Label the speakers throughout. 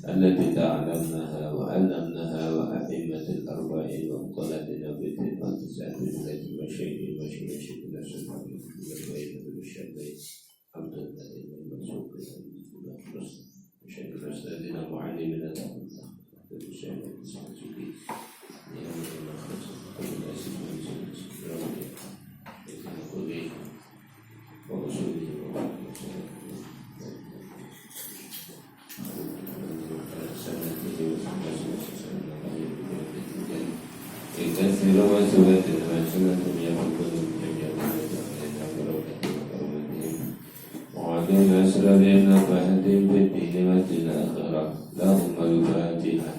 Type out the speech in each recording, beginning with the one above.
Speaker 1: التي تعلمناها وعلمناها وأئمة الأربعين ومقلدنا بالدين والتسعة بالله وشيء وشيء نفس الحمد والويل بالشرطين عبد الله المنصوب وشيء الأستاذنا معلمنا بالشيء المسلمين يوم الخمس والأسف والسلام ورسوله وعلينا أسرارنا فهدم بالدين واتنا آخرة لهم الفاتحة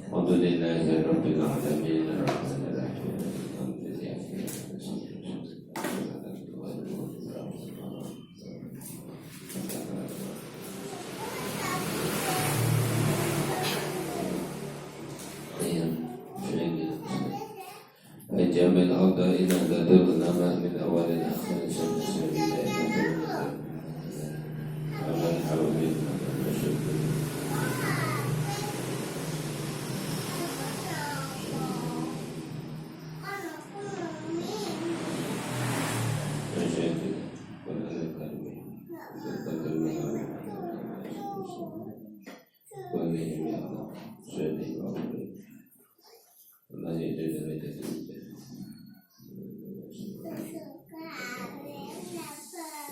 Speaker 1: الحمد لله رب العالمين الرحمن الرحيم جامع الأرض إلى ذات الغنماء من أول الأخر سنة سبيل أمل حول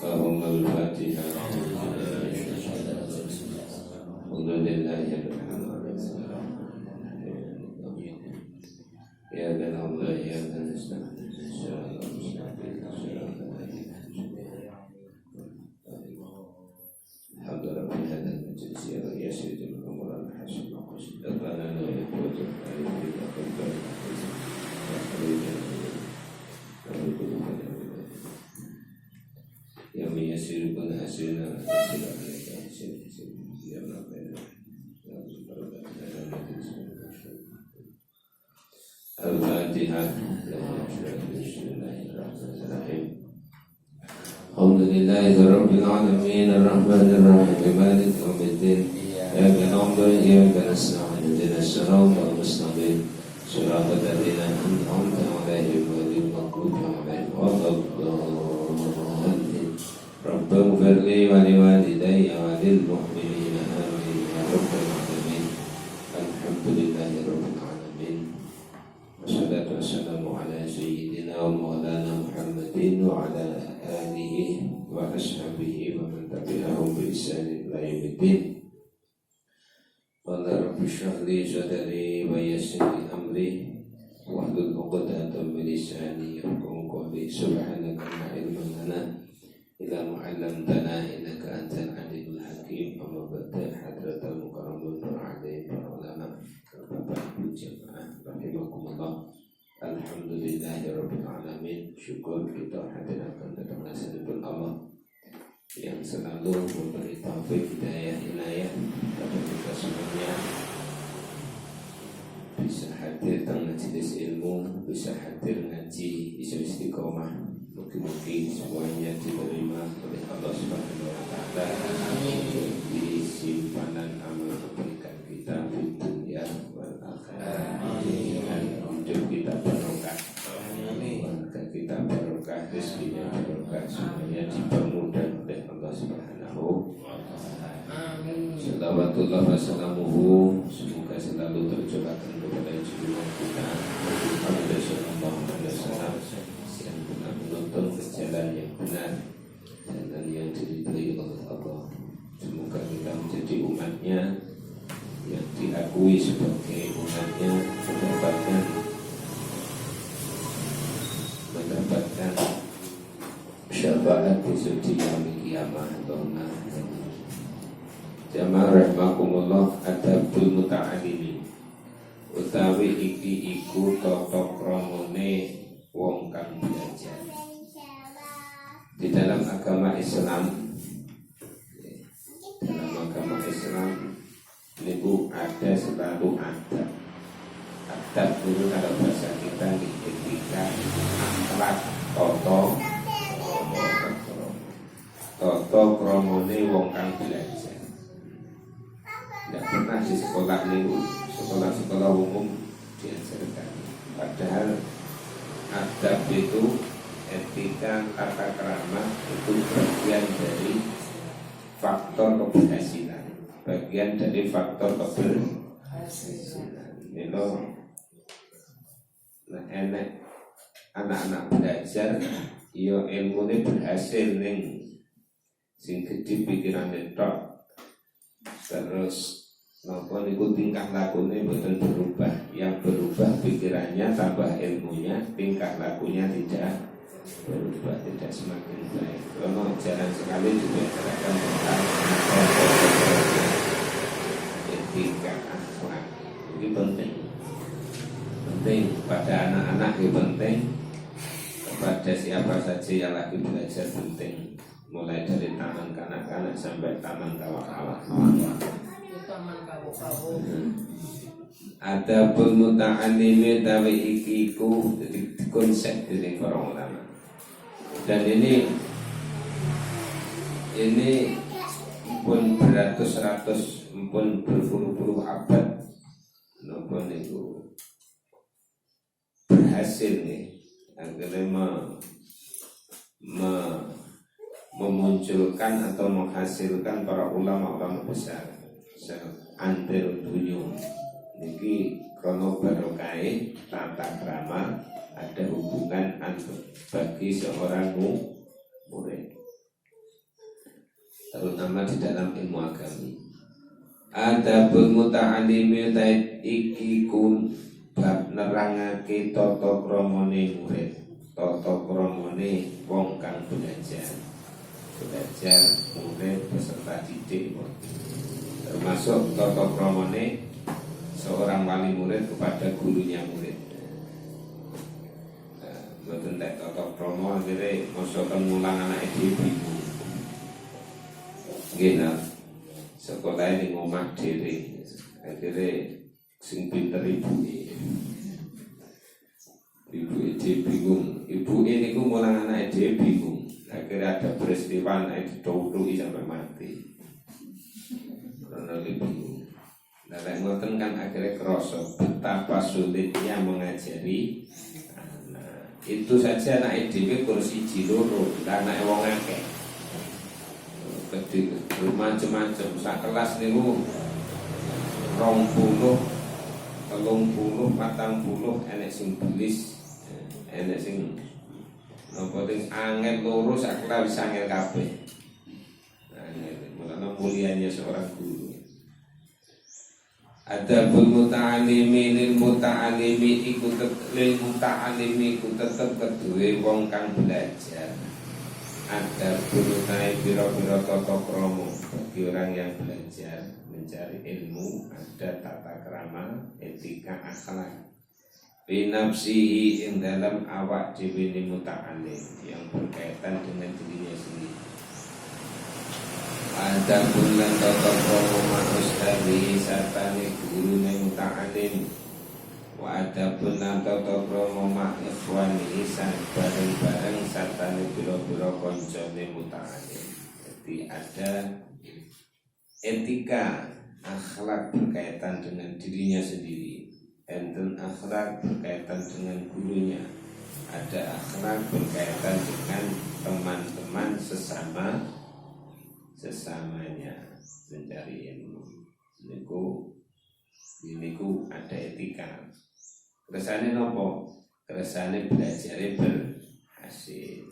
Speaker 1: اللهم الفاتحة الحمد لله رب العالمين إياك نعبد وإياك نستعين صراط المستقيم صراط الذين الحمد لله هذا المجلس يسر الأمور الحسن وقصد أبانا ويقوت yang menyesirkan hasilnya Al-Fatihah. Alhamdulillahi Rabbil Alamin Ar-Rahmanir Rahim Maliki Yawmiddin Iyyaka na'budu wa iyyaka nasta'in Ihdinas siratal mustaqim Siratal ladzina an'amta 'alaihim ghairil maghdubi 'alaihim waladdallin Rabbighfir li wa liwalidayya wa lil mu'minina amin ya rabbal alamin. Alhamdulillahi rabbil وأصحابه ومن تبعهم بإحسان إلى يوم الدين. قال رب اشرح لي صدري ويسر لي أمري واحلل عقدة من لساني يفقهوا قولي. سبحانك لا علم لنا إلا ما علمتنا إنك أنت العليم الحكيم. أما بعد حضرة المكرمون عليهم para ulama, Bapak Ibu jemaah rahimakumullah. Alhamdulillahirabbil alamin. Syukur kita hadirkan kepada Rasulullah Allah yang selalu memberi taufik hidayah inayah kepada kita semuanya, bisa hadir dalam majelis ilmu, bisa hadir ngaji, bisa istiqomah. Mungkin semuanya diterima oleh Allah Subhanahu wa taala di simpanan amal kebaikan kita di dunia wal akhirah. Hidup kita barokah, warga kita barokah, rezekinya barokah, semuanya dipermudah oleh Allah Subhanahu wa taala. Shalawatullah wassalamuhu, semoga selalu tercurahkan kepada junjungan kita Muhammad sallallahu alaihi wasallam yang benar menuntun ke jalan yang benar, jalan yang diridhai oleh Allah. Semoga kita menjadi umatnya yang diakui sebagai umatnya, mendapatkan syafaat besok di yaumil qiyamah. Jamaah rahimakumullah, adabul muta'allimin utawi iki iku tata kramane wong kang belajar. Di dalam agama Islam, itu ada selalu adab. Adab itu kalau bahasa kita ketika akhlak toto kromone wong kang belajar. Tidak pernah di sekolah umum diajarkan. Padahal adab itu, etika, tata krama itu bagian dari faktor keberhasilan, bagian dari faktor keberhasilan. Nah, enak anak-anak belajar, yo ilmune berhasil ning sing gede pikirane tok. Terus napa niku tingkah lakune mboten berubah, yang berubah pikirannya tambah ilmunya, tingkah lakunya tidak berubah, tidak semakin baik. Karena jarang sekali dibicarakan tentang etika akhlak. Ini penting pada anak-anak, ini penting kepada siapa saja yang lagi belajar, penting. Mulai dari taman kanak-kanak sampai taman kawak-kawak. Adabul muta'allimi tawi ikiku, jadi konsep dari para ulama. Dan ini pun beratus-ratus, pun berpuluh-puluh abad, napa niku berhasil nih akhirnya memunculkan atau menghasilkan para ulama-ulama besar antero dunya niki krono barokai tata krama, ada hubungan bagi seorang murid, terutama di dalam ilmu agami. Adabul muta'allimi tait iki kun bab nerangake tata kramane murid, tata kramane wong kang belajar murid beserta didik, termasuk tata kramane seorang wali murid kepada gurunya murid. Mboten tek tata krama akhire masakan mulang anake dhewe bingung. Nggih nah, sekolah ning omah dhewe akhire sing pinter ibuke bingung, ibuke niku mulang anake dhewe bingung. Akhirnya ada peristiwa naik didoutuki sampai mati. Karena bingung. Nah, ngoten kan akhirnya kerasa betapa sulitnya mengajari anak. Itu saja anak dhewe kursi jiloro, anak wong akeh. Macam-macam, sak kelas niku 20, 30, 40 enek sing belis, enek sing Napa ting angel loro sak ora wis angel kabeh. Mulane mulianya seorang guru. Adabul muta'alimi lil muta'alimi iku tetep keduwe wong kang belajar. Adabul muta'alimi biro-biro tata krama bagi orang yang belajar mencari ilmu, ada tata krama, etika, akhlak. Binafsihi ing dalam awak dhewe muta'alim yang berkaitan dengan dirinya sendiri. Ada bulan tata krama ustadi satane gurune muta'alim. Wa ada bulan tata krama ikhwani bareng-bareng satane biro-biro koncone muta'alim. Jadi ada etika, akhlak berkaitan dengan dirinya sendiri. Enten akhlak berkaitan dengan gurunya. Ada akhlak berkaitan dengan teman-teman sesamanya mencari ilmu. Niku ada etika. Keresane nopo? Keresane belajar berhasil.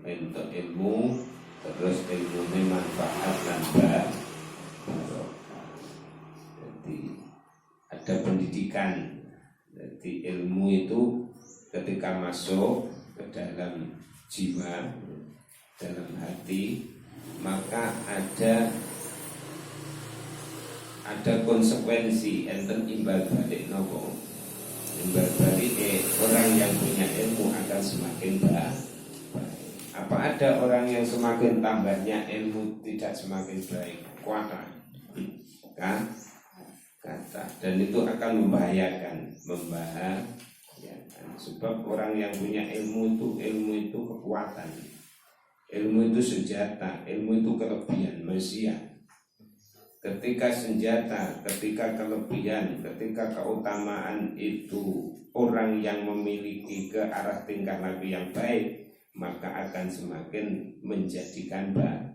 Speaker 1: Untuk ilmu, terus ilmunya manfaat lan barokah. Jadi ada pendidikan. Jadi ilmu itu ketika masuk ke dalam jiwa, dalam hati, maka ada konsekuensi, enten imbal balik nopo. Imbal balik orang yang punya ilmu akan semakin baik. Apa ada orang yang semakin tambahnya ilmu tidak semakin baik? Kata. Dan itu akan membahayakan. Sebab orang yang punya ilmu itu kekuatan. Ilmu itu senjata, ilmu itu kelebihan manusia. Ketika senjata, ketika kelebihan, ketika keutamaan itu orang yang memiliki ke arah tingkah laku yang baik, maka akan semakin menjadikan baik.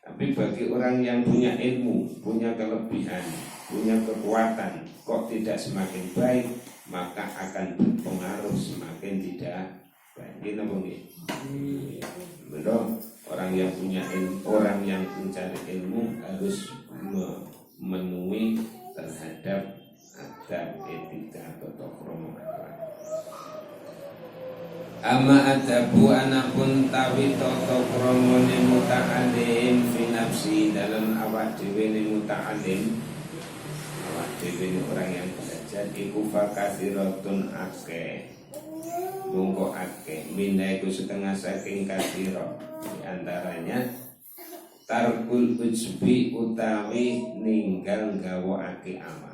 Speaker 1: Tapi bagi orang yang punya ilmu, punya kelebihan, punya kekuatan, kok tidak semakin baik, maka akan berpengaruh semakin tidak baik. Ini apa nih? Betul. Orang yang punya ilmu, orang yang mencari ilmu harus memenuhi terhadap adab, etika, tata krama. Ama adabu anapun tawi tata kramane muta'alim fi nafsi dalam awak dhewe muta'alim. Awak dhewe orang yang belajar iku fakasiratun akeh. Mungko akeh minda iku setengah saking kasira. Di antaranya tarkul ujbi utawi ninggal gawakake amal.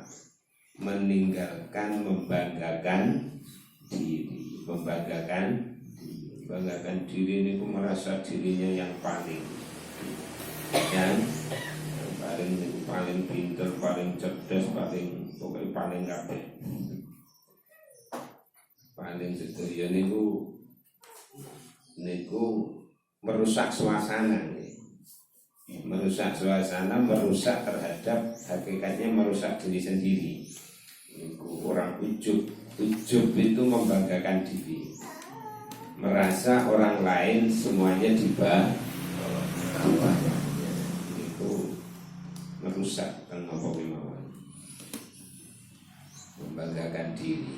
Speaker 1: Meninggalkan membanggakan diri. Membanggakan diri ini merasa dirinya yang paling pintar, paling cerdas, pokoknya paling kabeh, paling sedoyo niku merusak suasana, merusak terhadap hakikatnya merusak diri sendiri. Niku orang ujub itu membanggakan diri, merasa orang lain semuanya di bawah. Itu merusak tentang kemauan, membanggakan diri.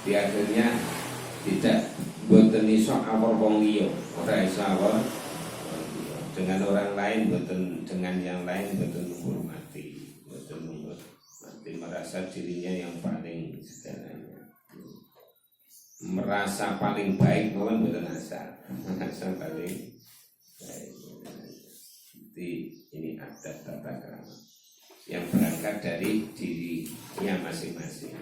Speaker 1: Di akhirnya tidak boten iso awor wong liya, ora iso awor dengan orang lain, boten dengan yang lain boten menghormati, merasa dirinya yang paling segalanya, merasa paling baik, mohon betul merasa paling baik. Jadi ini ada tata krama yang berangkat dari dirinya masing-masing.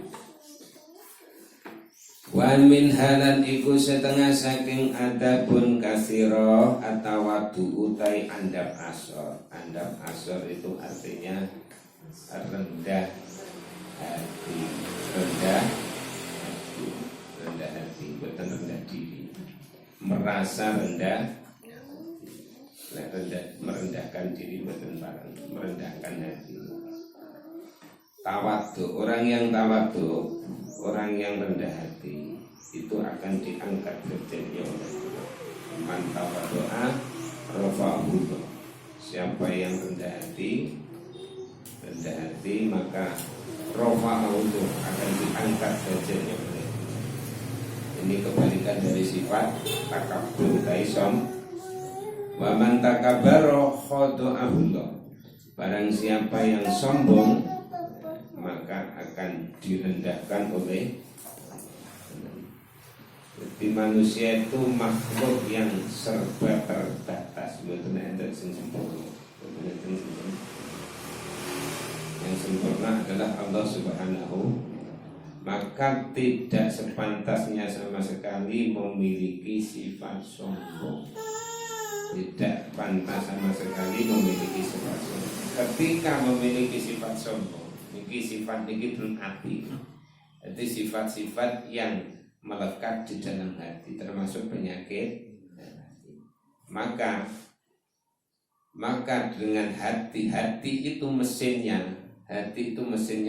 Speaker 1: Wan min halan iku setengah saking adabun kasiro atau utai andap asor. Andap asor itu artinya rendah hati, bukan rendah diri, merasa merendahkan diri, bukan merendahkan hati. Tawadhu, orang yang tawadhu, orang yang rendah hati, itu akan diangkat derajatnya oleh Allah. Man tawaddo'a rafa'ahu Allah. Siapa yang rendah hati maka rafa'ahu Allah akan diangkat derajatnya oleh Allah. Ini kebalikan dari sifat takabbur taisom. Wa man takabbara khada'ahu Allah. Barang siapa yang sombong maka akan direndahkan oleh. Jadi manusia itu makhluk yang serba terbatas. Yang sempurna adalah Allah Subhanahu. Maka tidak sepantasnya sama sekali memiliki sifat sombong. Tidak pantas sama sekali memiliki sifat sombong. Ketika memiliki sifat sombong, ini sifat ini belum hati. Jadi sifat-sifat yang melekat di dalam hati, termasuk penyakit hati. Maka dengan hati itu mesinnya,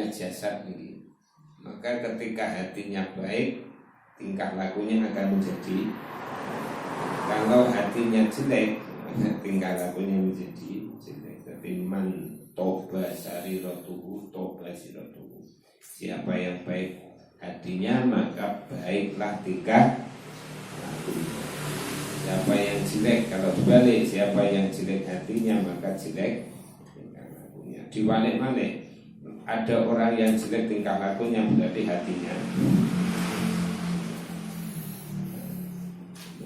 Speaker 1: jasad ini. Maka ketika hatinya baik, tingkah lakunya akan menjadi. Kalau hatinya jelek, tingkah lakunya menjadi jelek. Tapi man toba sariratuhu toba siratuhu. Siapa yang baik hatinya maka baiklah tingkah lakunya. Siapa yang jelek, kalau dibalik, siapa yang jelek hatinya maka jelek tingkah lakunya. Dibalik-balik, ada orang yang jelek tingkah lakunya berarti hatinya.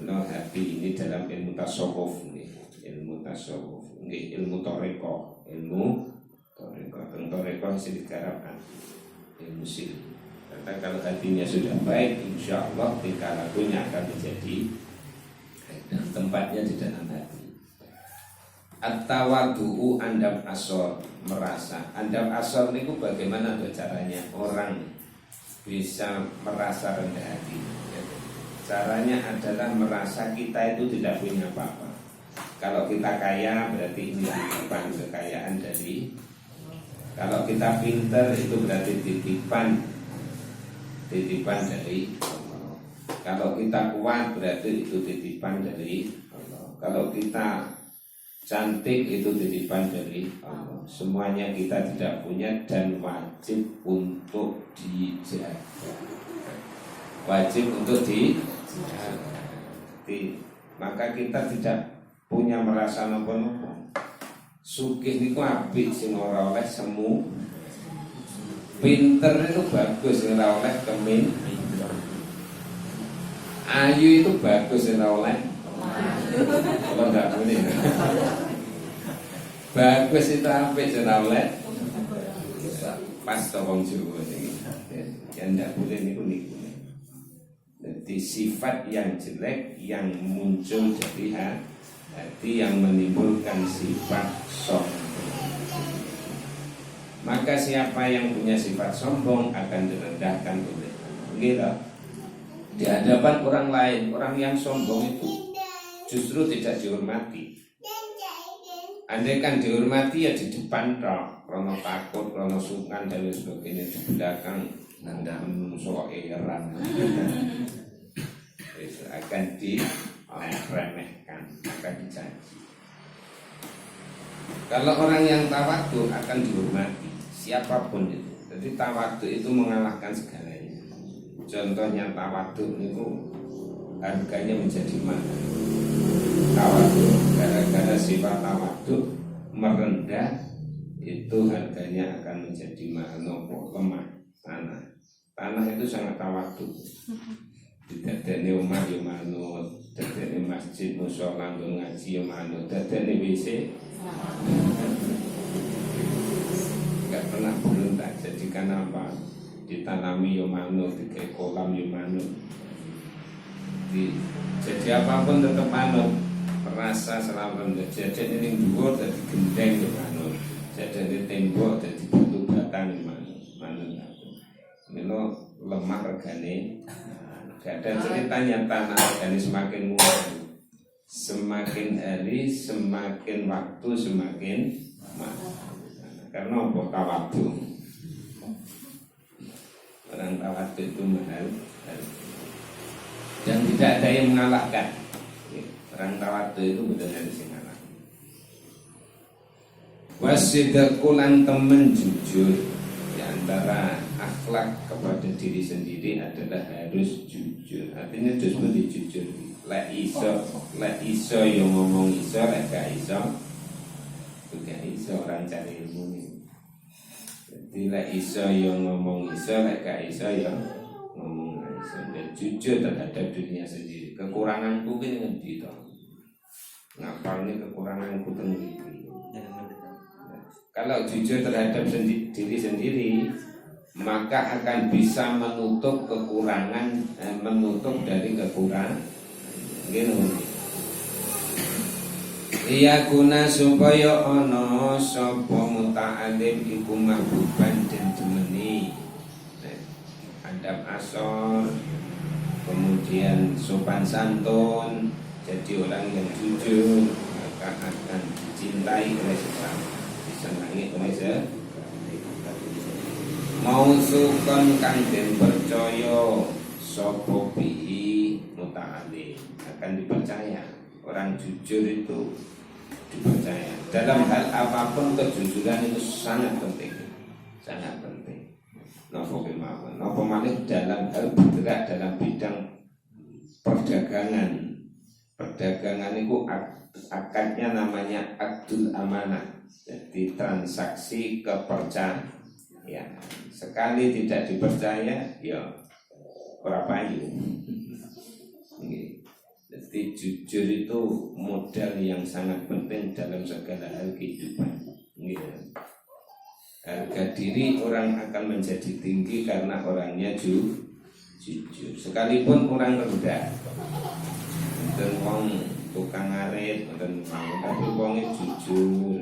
Speaker 1: Hati ini dalam ilmu tasawuf, ilmu toreko, sih digarapkan ilmu sih. Karena kalau hatinya sudah baik, insya Allah tingkah lakunya akan menjadi dan tempatnya di dalam hati. At-tawaddu'u andam asor, merasa. Andam asor itu bagaimana caranya orang bisa merasa rendah hati? Caranya adalah merasa kita itu tidak punya apa-apa. Kalau kita kaya berarti ini titipan kekayaan dari. Kalau kita pintar itu berarti titipan dari Allah. Kalau kita kuat berarti itu titipan dari Allah. Kalau kita cantik itu titipan dari Allah. Semuanya kita tidak punya dan wajib untuk dijaga. Maka kita tidak punya merasa nopo-nopo. Sugih niku apik sing ora oleh semu. Pinter itu bagus sing ora oleh kemin. Ayu itu bagus sing ora oleh. Kalau enggak boleh. Bagus itu apik sing ora oleh. Pas to wong Jawa iki. Ya ndak boleh niku. Jadi sifat yang jelek yang muncul dari hati yang menimbulkan sifat sombong. Maka siapa yang punya sifat sombong akan direndahkan oleh Allah. Di hadapan orang lain, orang yang sombong itu justru tidak dihormati. Andai kan dihormati ya di depan toh, krono takut, krono sungkan dan sebagainya. Di belakang nanda menusuk eran. Akan diremehkan, akan dicaci. Kalau orang yang tawadhu akan dihormati siapapun itu. Jadi tawadhu itu mengalahkan segalanya. Contohnya tawadhu itu harganya menjadi mahal. Tawadhu, gara-gara sifat tawadhu merendah itu harganya akan menjadi mahal. Nopo lemah tanah itu sangat tawadhu. Dadane omah yo manut, dadane masjid musala ngaji yo manut, dadane WC enggak pernah berontak. Jadi kenapa? Ditanami yo manut, dikai kolam yo manut. Jadi apapun tetap manut, merasa selalu rendah. Jadi ini dhuwur dadi gendeng yo manut. Jadi tembok dadi batu batang yo manut. Milo lemah regane. Dan ceritanya tanah ini semakin murah. Semakin hari, semakin waktu, semakin mahal. Karena apa? Tawadhu. Orang tawadhu itu mahal. dan tidak ada yang mengalahkan. Orang tawadhu itu benar-benar sing ngalah. Wasidqulan temen jujur. Di antara akhlak kepada diri sendiri adalah harus jujur. Artinya justru jujur. Lek iso yo ngomong iso, lek gak iso juga iso, orang cari ilmu nih. Jadi lek iso yo ngomong iso, lek gak iso yo ngomong gak iso. Dan jujur terhadap dirinya sendiri. Kekuranganku ini ngendi to? Ngapalne kekuranganku teng iki. Kalau jujur terhadap diri sendiri, maka akan bisa menutup kekurangan, menutup dari kekurangan. Gitu. Iya guna supaya ana sapa muta'alim iku mahbuban den demeni. Adab asor, kemudian sopan santun, jadi orang yang jujur maka akan dicintai oleh sesama, disenangi oleh sesama. Mausukan kang den percaya sapa bihi muta'alim, akan dipercaya. Orang jujur itu dipercaya. Dalam hal apapun kejujuran itu sangat penting. Sangat penting. Napa kemawon? Napa malih dalam hal bergerak dalam bidang perdagangan. Perdagangan itu akadnya namanya akdul amanah. Jadi transaksi kepercayaan. Ya, sekali tidak dipercaya, ya ora payu. Jadi jujur itu modal yang sangat penting dalam segala hal kehidupan. Harga diri orang akan menjadi tinggi karena orangnya jujur. Sekalipun orang rendah, dan wong tukang ngarit, dan tapi wongnya jujur,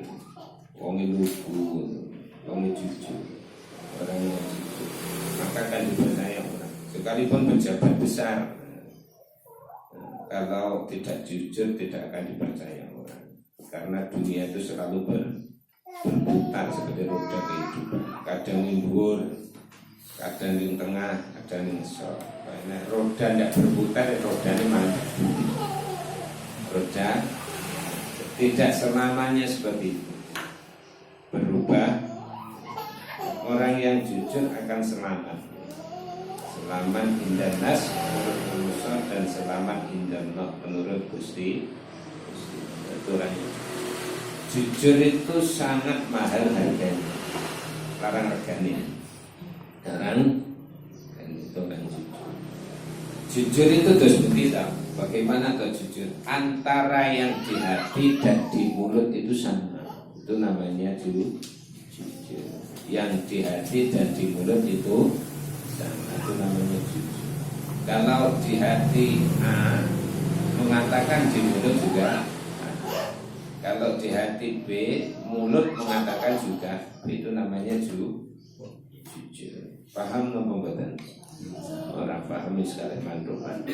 Speaker 1: wongnya lugu, wongnya jujur, orangnya jujur, maka akan dipercaya orang. Sekalipun pejabat besar, kalau tidak jujur tidak akan dipercaya orang, karena dunia itu selalu berputar seperti roda kehidupan. Kadang di dhuwur, kadang di tengah, kadang di ngesor. Karena roda tidak berputar, roda ini mana? Roda tidak selamanya seperti itu, berubah. Orang yang jujur akan selamat. Selamat indah nas menurut manusia dan selamat indah Allah menurut Gusti. Itu orang jujur itu sangat mahal harganya. Larang regane. Larang dan itu orang jujur. Jujur itu terus begitu. Bagaimana tuh jujur? Antara yang di hati dan di mulut itu sama. Itu namanya jujur. Yang di hati dan di mulut itu sama, itu namanya jujur. Kalau di hati A mengatakan di mulut juga A. Kalau di hati B mulut mengatakan juga B, itu namanya jujur. Paham nopo mboten? Orang paham sekali mandopan.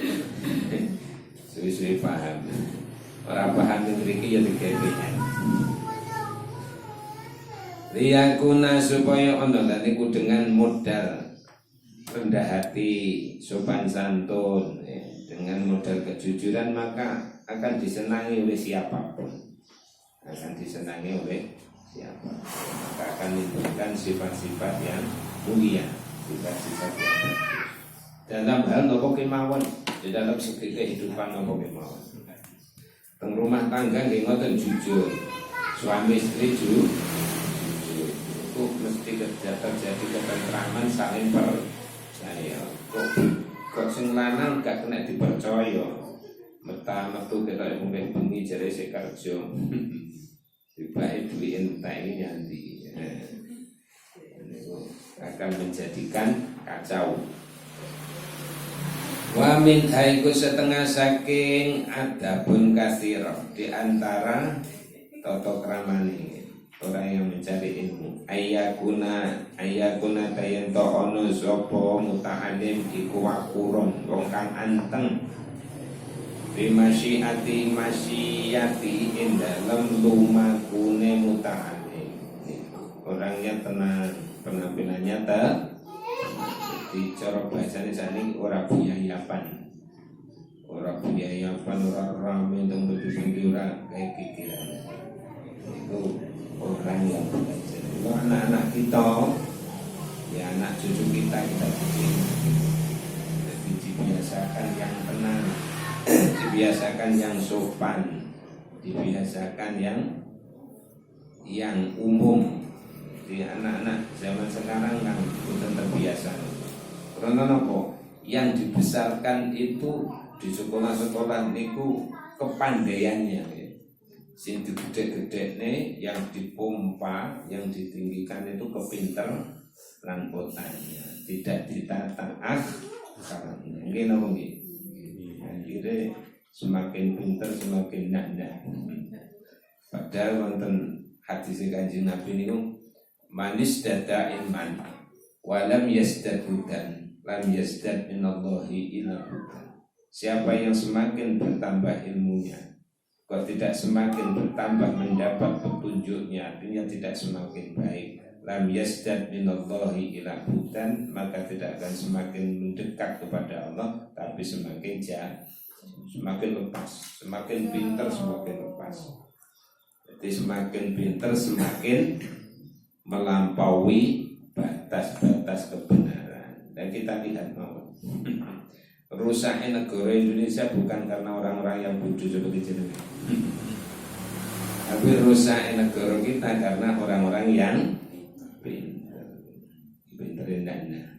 Speaker 1: Suwi-suwi paham. Orang paham mriki ya dikepeken. Liyakuna supaya ono lan iku dengan modal rendah hati, sopan santun, dengan modal kejujuran maka akan disenangi oleh siapapun. Akan disenangi oleh siapapun. Maka akan menimbulkan sifat-sifat yang mulia, sifat-sifat yang bagus. Dalam hal nopo kemawon, di dalam segi kehidupan nopo kemawon. Teng rumah tangga nggih ngoten jujur. Suami istri jujur. Itu mesti terjadi ketentraman saling percaya. Kok sing lanang gak kena dipercaya. Metu ketok mungkin bengi jare sik kerja. Tibae duwe entek iki nyanti. Akan menjadikan kacau. Wa min haiku setengah saking adabun katsira di antara tata kramane orang yang mencari ilmu. Ayakuna tayen to ono sapa muta'alim iku wakurun wong kang anteng bimasyiati ing dalem lumakune muta'alim. Orangnya tenang, penampilannya di cara bahasane sakniki ora buyayapan. ora biaya ora rame teng betul ora kayak pikiran. Itu orang yang belajar. Kalau anak-anak kita, ya anak cucu kita bikin. Jadi dibiasakan yang tenang, dibiasakan yang sopan, dibiasakan yang umum. Di anak-anak zaman sekarang kan bukan terbiasa. Karena apa? Yang dibesarkan itu di sekolah-sekolah niku kepandaiannya. Sing gede-gede nih, yang dipompa, yang ditinggikan itu kepinter lan kotanya, tidak ditata akarnya. Nggih napa nggih? Akhirnya semakin pinter semakin nak. Padahal wonten hadis Kanjeng Nabi niku manis dada iman walam yazdad hudan lam yazdad minallahi illa hudan. Siapa yang semakin bertambah ilmunya kok tidak semakin bertambah mendapat petunjuknya, artinya tidak semakin baik, lam yazdad minallahi illa hudan, maka tidak akan semakin mendekat kepada Allah, tapi semakin jauh, semakin lepas, semakin pintar semakin lepas. Jadi semakin pintar semakin melampaui batas-batas kebenaran. Dan kita lihat rusaknya negara Indonesia bukan karena orang-orang yang bodoh seperti jenengan, tapi rusaknya negara kita karena orang-orang yang pinterin dana.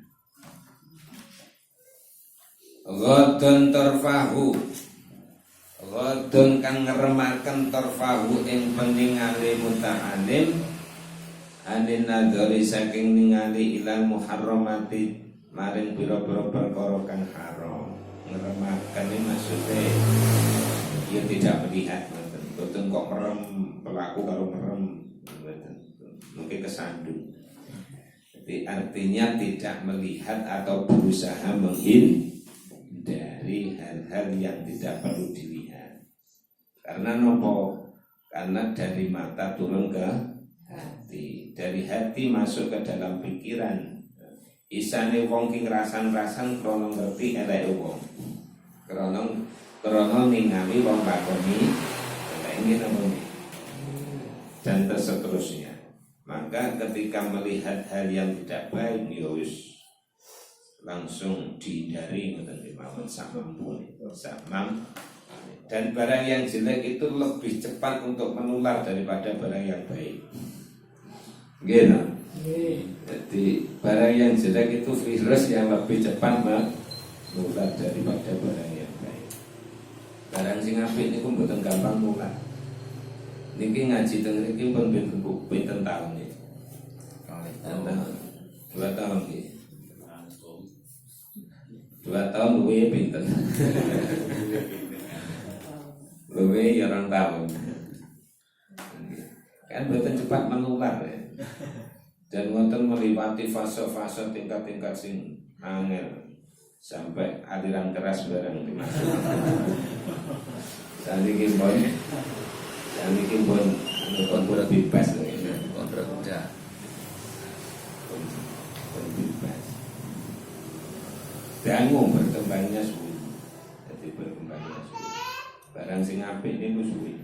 Speaker 1: Ghadun tarfahu, ghadun kang ngeremaken tarfahu ing peningali muta'alim anin nadhari saking ningali ilal muharramati maring pira-pira perkara kang haram. Ngeremaken iki maksudnya ya tidak melihat, mboten kok merem pelaku karo merem, mungkin kesandung. Jadi artinya tidak melihat atau berusaha menghindari hal-hal yang tidak perlu dilihat. Karena nopo? Karena dari mata turun ke hati, dari hati masuk ke dalam pikiran. Isane wong ki ngrasan-rasan krana ngerti eleke wong. Krana ningali wong lakoni eleke ngene dan seterusnya. Maka ketika melihat hal yang tidak baik ya wis langsung dihindari ngoten mawon samampun. Dan barang yang jelek itu lebih cepat untuk menular daripada barang yang baik. Gitu. Jadi barang yang jelek itu virus yang lebih cepat menular daripada barang yang baik. Barang sing apik niku mboten gampang nular. Niki ngaji teng mriki pun pinten taun niki. 2 tahun nggih. 2 tahun luwih pinten. Luwih ya 2 tahun. Kan mboten cepat menular ya. Dan wonten melewati fase-fase tingkat-tingkat sing angel sampai aliran keras barang dimasuk. Saniki pun kontrak bebas kontrak kerja. Bebas. Dangu berkembangnya suwi. Jadi berkembangnya suwi. Barang sing apik niku suwi.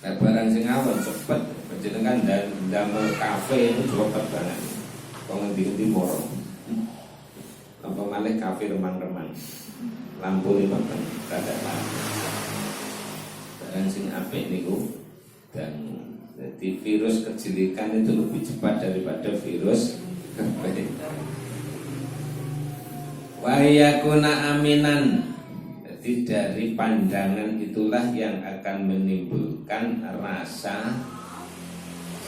Speaker 1: Barang sing awon cepet. Jenengan damel kafe itu cepet banget. Kok ngendi-endi moro. Apa malih kafe remang-remang. Lampu 5 ben kada lampu. Barang sing apik niku dan jadi virus kejelikan itu lebih cepat daripada virus kebaikan. Wa yakuna aminan. Jadi dari pandangan itulah yang akan menimbulkan rasa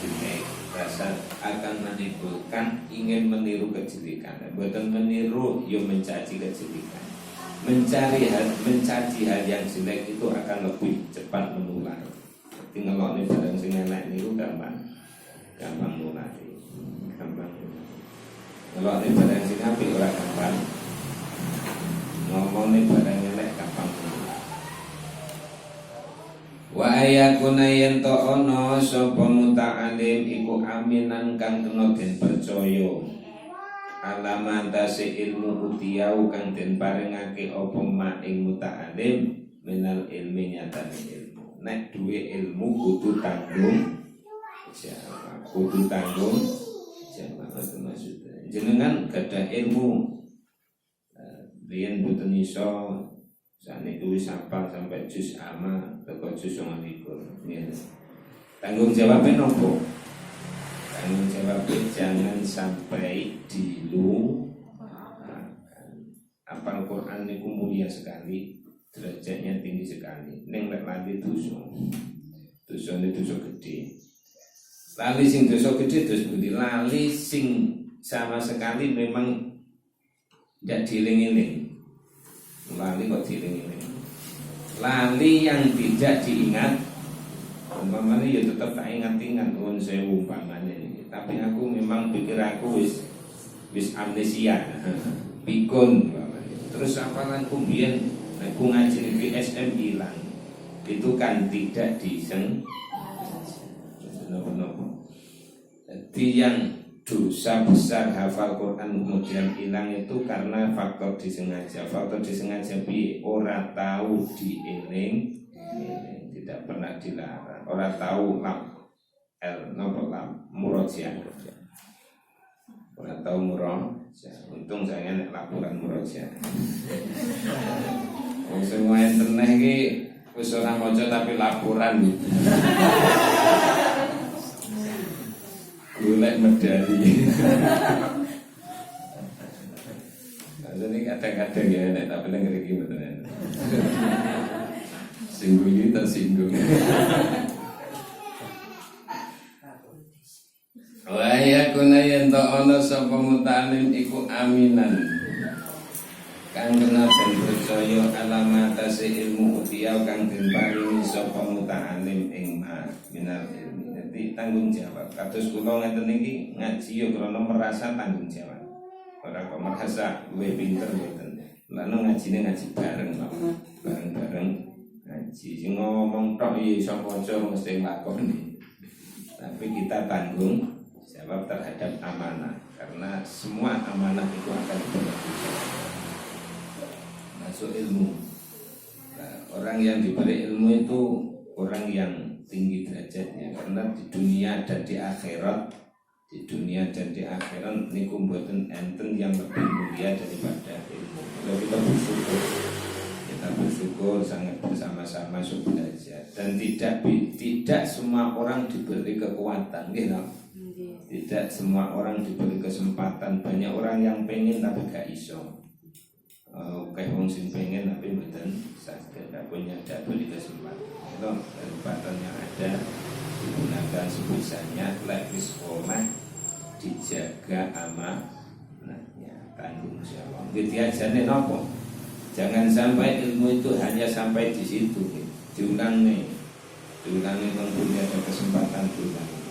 Speaker 1: jelek, rasa akan menimbulkan ingin meniru kejelikan. Bukan meniru, yo mencaci kejelikan. Mencaci hal yang jelek itu akan lebih cepat menular. Jadi ngelokne barang sing elek niku gampang nular. Ngelokne barang sing apik ora gampang. Ngomongnya barang elek gampang menular. Wa ayakuna yen to ana sapa muta'alim iku aminan kang kena den percaya alamantase ilmu utiyau kang den paringake apa ma ing muta'alim minal ilmi nyatane ilmu. Nek duwe ilmu kudu tanggung jawab, kudu tanggung jawab. Maksudnya jenengan gadah ilmu riyen boten iso sakniki wis hafal sampai juz amma teko juz 29. Tanggung jawabnya nopo? Tanggung jawabnya jangan sampai dilupakan. Apal Quran niku mulia sekali, derajatnya tinggi sekali. Ning lek lali dosa. Dosane dosa gede. Lali sing dosa gede terus budi lali sing sama sekali memang tidak dieling-eling. Lali kok dieling-eling. Lali yang tidak diingat, umpamanya ya tetap tak ingat-ingat pun saya umpamanya ini. Tapi aku memang pikir aku wis amnesia, pikun. Terus apalan kumbien, aku ngaji PSM hilang. Itu kan tidak diseng. Jadi yang dosa besar hafal Quran kemudian hilang itu karena faktor disengaja. Faktor disengaja bi ora tahu dieling, tidak pernah dilarang. Ora tahu murojaah. Ora tahu murojaah. Untung saya nek laporan murojaah. Wong semua internet iki wis ora maca tapi laporan. Golek medali. Jadi kadang-kadang ya nek tak bilang ngriki mboten. Singgung iki tersinggung. Wa ya kunayen to ana sapa mutalim iku aminan. Kang kena ben percaya alamatase ilmu utiya kang den paringi sapa muta'alim ing ma minal ilmi. Dadi tanggung jawab. Kados kula ngeten iki ngaji ya krana merasa tanggung jawab. Ora kok merasa luwih pinter mboten. Lan ngajine ngaji bareng kok. Bareng-bareng ngaji. Sing ngomong tok ya iso maca mesti nglakoni. Tapi kita tanggung jawab terhadap amanah karena semua amanah itu akan berlaku. Masuk ilmu. Nah, orang yang diberi ilmu itu orang yang tinggi derajatnya karena di dunia dan di akhirat, niku mboten enten yang lebih mulia daripada ilmu. Kalau kita bersyukur sangat bersama-sama belajar dan tidak semua orang diberi kekuatan, gitu. Tidak semua orang diberi kesempatan. Banyak orang yang pengen tapi gak iso. Kayak wong sing pengen tapi mboten saged, gak punya diberi kesempatan. Itu kesempatan yang ada digunakan sebisanya. Lek wis sekolah dijaga amanahnya, tanggung jawab. Diajane nopo? Jangan sampai ilmu itu hanya sampai di situ. Diulangi tentunya ada kesempatan diulangi.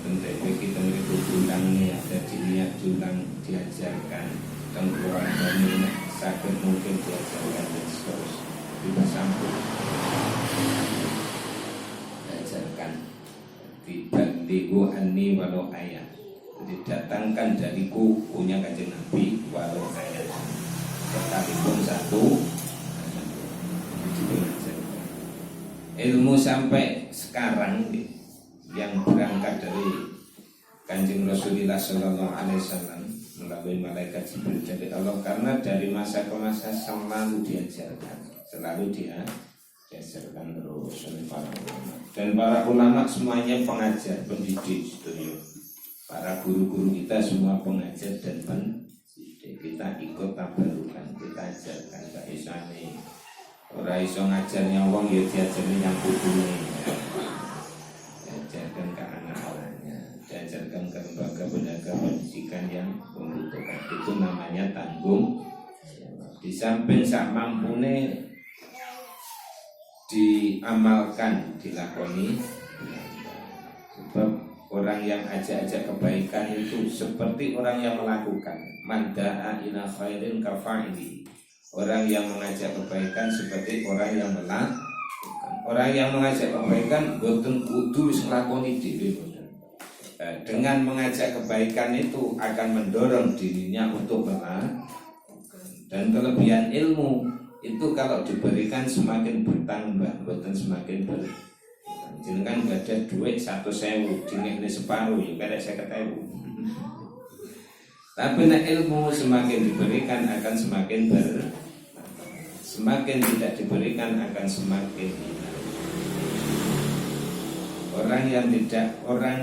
Speaker 1: Tentu kita diulangi, ada diniat diulang, diajarkan. Tengkuran dan sakit mungkin diajarkan dan seterusnya. Kita sambung diajarkan. Dibandingku anni walau ayat. Didatangkan dariku punya Kanjeng Nabi walau ayat. Sekalipun satu. Ilmu sampai sekarang yang berangkat dari Kanjeng Rasulullah Sallallahu Alaihi Wasallam melalui malaikat Jibril dari Allah, karena dari masa ke masa selalu diajarkan terus oleh para ulama, dan para ulama semuanya pengajar, pendidik, para guru-guru kita semua pengajar dan pendidik. Kita ikut tabarukan, kita ajarkan ke isane. Ora iso ngajarnya wong ya diajarnya yang putune. Diajarkan ke anak-anaknya, diajarkan ke lembaga pendidikan yang membutuhkan. Itu namanya tanggung jawab. Di samping sak mampune diamalkan, dilakoni. Sebab orang yang ajak-ajak kebaikan itu seperti orang yang melakukan. Man da'a ila khairin kafa'ili. Orang yang mengajak kebaikan seperti orang yang melakukan. Orang yang mengajak kebaikan boten kudu wis nglakoni dhewe. dengan mengajak kebaikan itu akan mendorong dirinya untuk melakukan. Dan kelebihan ilmu itu kalau diberikan semakin bertambah, bukan semakin jenengan gak ada duit 1.000 dingin ini separuh ya kayak 50.000. Tapi nek ilmu semakin diberikan akan semakin semakin tidak diberikan akan semakin hilang. Orang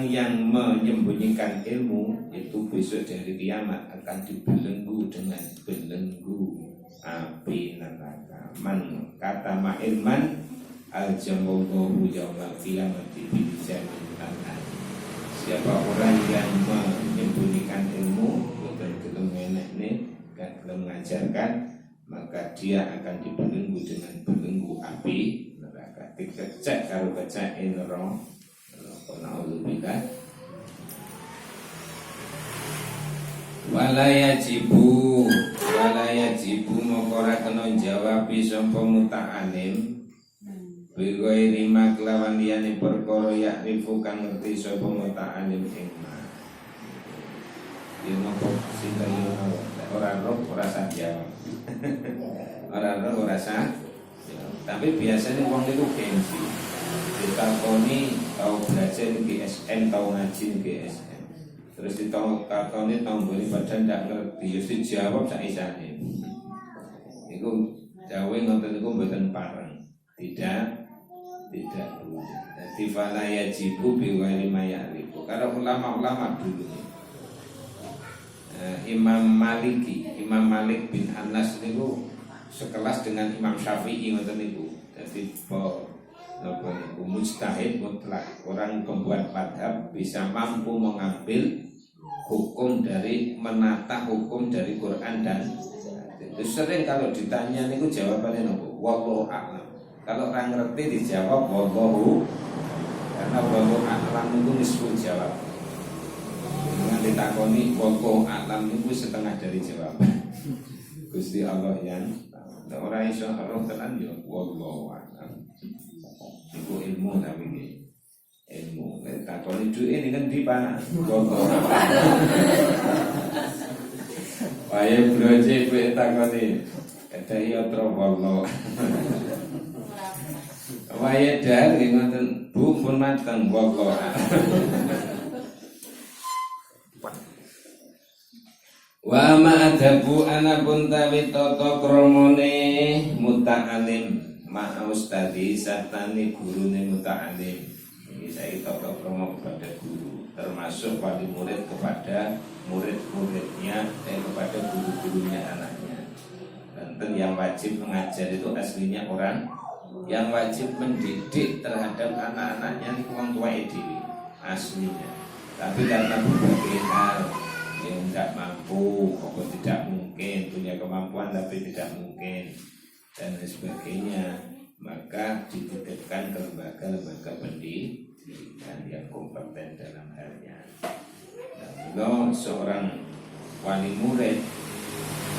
Speaker 1: yang menyembunyikan ilmu itu besok dari kiamat akan dibelenggu dengan belenggu api neraka. Man kata ma'ilman al-jamullahu yawmal qiyamati bijamin tanah. Siapa orang yang menyembunyikan ilmu bukan gelem menekne, gak gelem mengajarkan, maka dia akan dibelenggu dengan belenggu api neraka. Dikecek karo kecek neraka. Na'udzubillah. Walaya jibu moko ora kena jawab sapa muta'alim bigoiri maklawan liyane perkara yakrifu kang ngerti sapa muta'alim ing ma. Yen moko sinten ora roh ora sah jawab. Ora roh ora sah. Tapi biasanya wong itu gengsi. Ditakoni tau belajar GSM, tau ngaji GSM. Terus ditakoni tau mboni padahal ndak ngerti, ya dijawab saisane. Iku jawe ngoten niku mboten pareng. Tidak boleh. Dadi fala yajibu bi ghairi mayarifu. Karena ulama-ulama dulu Imam Malik bin Anas niku sekelas dengan Imam Syafi'i ngoten niku. Dadi mujtahid mutlak, orang pembuat madhab bisa mampu mengambil hukum dari menata hukum dari Quran dan itu sering kalau ditanya niku jawabannya nopo wallahu a'lam. Kalau orang ngerti dijawab wallahu, karena wallahu a'lam itu nisfu jawab. Dengan ditakoni wallahu a'lam itu setengah dari jawaban. Gusti Allah yang orang iso Allah tenan yo wallahu a'lam. Iku ilmu tapi ini ilmu. Takoni duit ini kan di Pak. Wae broje duit takoni. Ada iya trowolo. Wae dar ngoten Bu pun mateng wallo. Wa ma adabu anapun tawi tata kramane muta'alim ma ustadi satane gurune muta'alim. Ini saya tata krama kepada guru, termasuk wali murid kepada murid-muridnya dan kepada guru-gurunya anaknya. Dan yang wajib mengajar itu aslinya orang yang wajib mendidik terhadap anak-anaknya itu orang tua dewi aslinya. Tapi karena berbagai hal yang tidak mampu, atau tidak mungkin punya kemampuan tapi tidak mungkin dan sebagainya, maka dititipkan ke lembaga pendidikan yang kompeten dalam halnya. Kalau seorang wali murid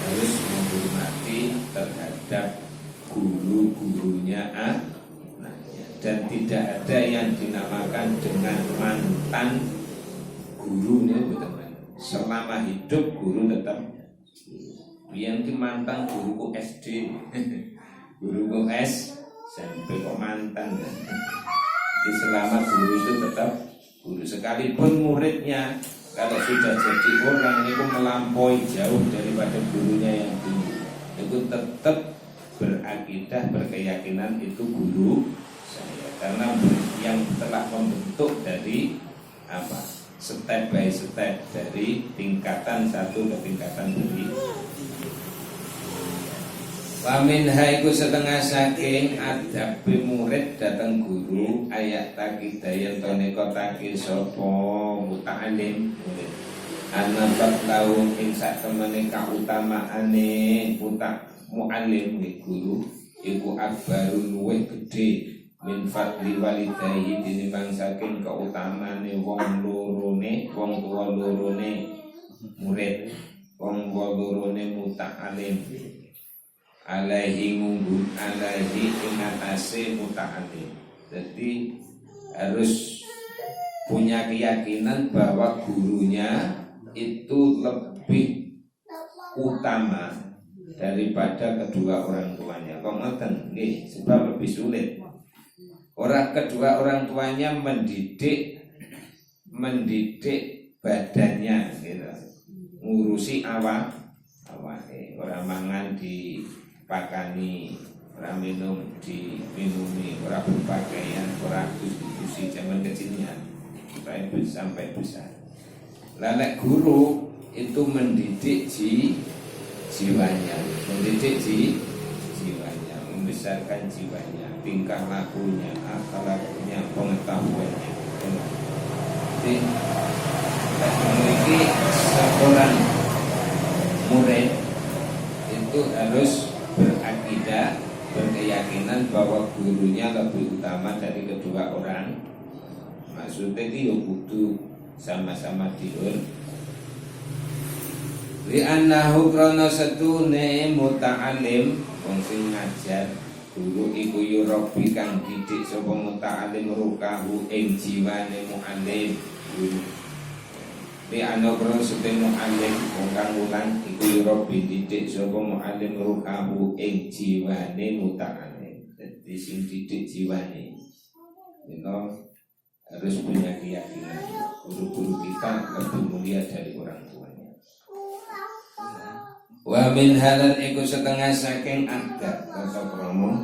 Speaker 1: harus menghormati terhadap guru-gurunya anaknya, dan tidak ada yang dinamakan dengan mantan gurunya, betul. Selama hidup guru tetap yang mantan guruku SD. Guruku SMP kok mantan. Jadi selama guru itu tetap guru, sekalipun muridnya kalau sudah jadi orang itu melampaui jauh daripada gurunya yang dulu, itu tetap berakidah, berkeyakinan itu guru saya, karena yang telah membentuk dari step by step dari tingkatan satu ke tingkatan berikutnya. Wamin haiku setengah saking adab murid datang guru ayat takidayan toneko takil sopo muta'alim murid anabat laung ing sak temene kautamaane mu'alim guru iku akbarun luwih gede min fadli walidayhi tinimbang saking kautamane wong tua lorone murid, wong tua lorone muta'alim alaihi ngunggun alaihi ingatase muta'alim. Jadi harus punya keyakinan bahwa gurunya itu lebih utama daripada kedua orang tuanya. Kok ngoten nggih, sebab lebih sulit. Kedua orang tuanya mendidik badannya gitu. Ngurusi awake, ora mangan dipakani, ora minum diminumi, ora berpakaian, ora distribusi zaman kecilnya sampai besar. Lalek guru itu mendidik jiwanya, membesarkan jiwanya, tingkah lakunya, akhlaknya, pengetahuannya. Jadi memiliki seorang murid itu harus berakidah, berkeyakinan bahwa gurunya lebih utama dari kedua orang. Maksudnya itu kudu sama-sama diur. Li annahu krana setune muta'alim wong sing ngajar guru iku yurabi kang didik sapa muta'alim rukahu ing jiwane mu'alim guru. Li annahu krana setune mu'alim wong kang wulan iku yurabi didik sapa mu'alim rukahu ing jiwane muta'alim. Dadi sing didik jiwane harus punya keyakinan guru-guru kita lebih mulia dari orang tuanya. Wa min halal iku setengah saking adab kata kromo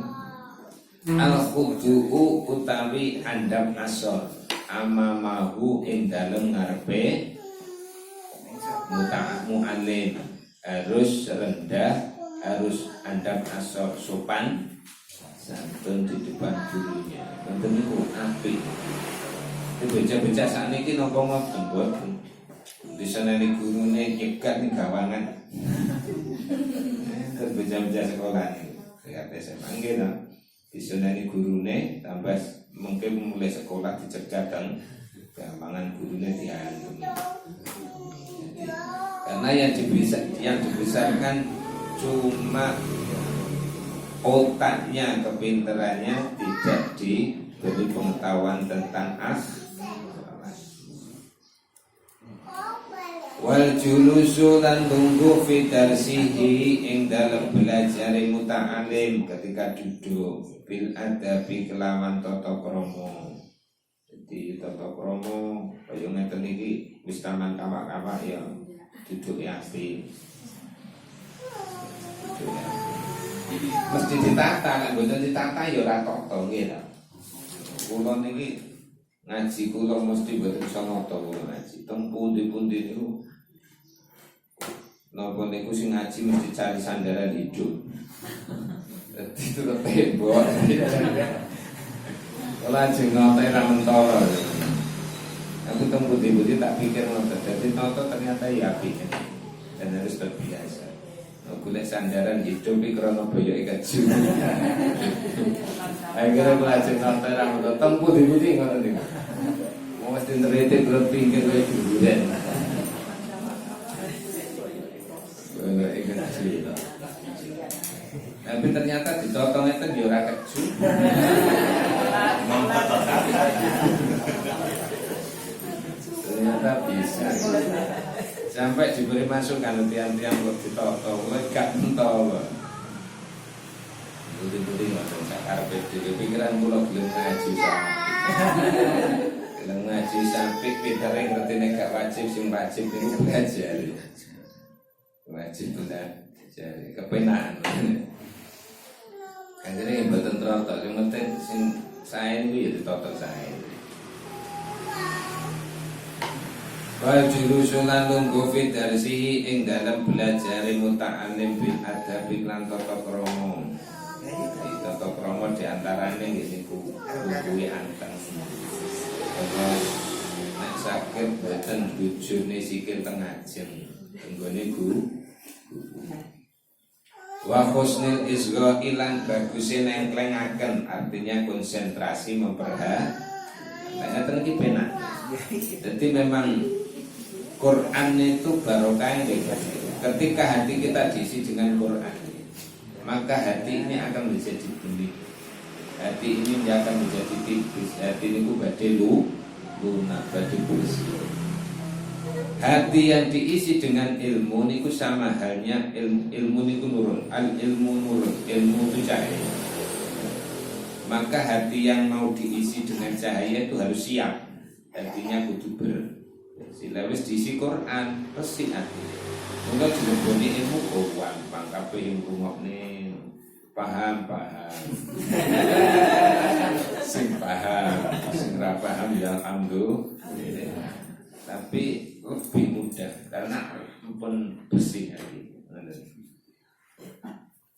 Speaker 1: al khudu'u utawi andap asor amamahu ing dalem ngarepe mu'alim, harus rendah, harus andap asor, sopan santun di depan gurunya. Mboten niku apik. Beca-beca sakniki napa ngoten mboten. Diseneni gurune nyegat ning gawangan. Beca-beca sekolah niku. Kate SMA nggih to. Diseneni gurune tambah mungkin mulai sekolah dicegat dan gawangan gurune dianu. Karena yang dibesarkan cuma otaknya, kepintarannya, tidak diberi pengetahuan tentang wal julusu lan tunggu fi darsihi ing dalem belajar muta'alim ketika duduk bil adabi kelawan tata krama. Jadi tata krama kaya ngeten iki wis taman kawak-kawak ya duduk yasin. Mesti ditata, nek mboten ditata ya ora tata nggih ta. Kula niki ngaji kula mesti mboten iso nata kula ngaji. Teng pundi-pundi niku napa niku sing ngaji mesti cari sandaran hidup. Dadi terus tembok. Kula ajeng nata ra mentara. Aku teng pundi-pundi tak pikir ngoten. Dadi nata ternyata ya apik. Dan harus terbiasa. Golek sandaran hidup iki krana boyoke keju. Akhire kula ajeng nata ra ngoten. Teng pundi-pundi ngoten niku. Mesti nrete karo pinggir wae duren. Tapi ternyata ditotong itu ya ora keju. Ternyata bisa. Sampai diberi masukan tiang-tiang kok ditotong, lek gak mentol. Budi-budi ngoten sak karepe dhewe pikiran kula gelem ngaji sampe. Gelem ngaji sampe pintere ngerti nek gak wajib sing wajib niku belajar. Wajib belajar kepenak. Kanjane mboten trotok, sing penting sing sae niku ya ditotok sae. Wa julusulan lungguh fi darsihi ing dalam belajar muta'alim bil adabi lan tata krama. Tata krama di antarane nggih niku kuwi anteng. Terus nek saged boten bujune sikil teng ajeng. Nggone guru. Wa husnil isgha ilang baguse nengklengaken, artinya konsentrasi memperhatikan. Nah, iki penak. Jadi memang Quran itu barokah. Ketika hati kita diisi dengan Quran, maka hati ini akan menjadi benih. Hati ini akan menjadi tipis. Hati ini badhe lunak berarti bersih. Hati yang diisi dengan ilmu niku sama halnya ilmu niku nurun. Al ilmu nurun, ilmu itu cahaya. Maka hati yang mau diisi dengan cahaya itu harus siap. Hatinya kudu bersih. Wis diisi Quran, bersih hati. Mungkin dileboni ilmu gampang kabeh yang rungokne paham. Sing paham, sing ra paham ya alhamdulillah. Tapi lebih mudah karena pun bersih hati.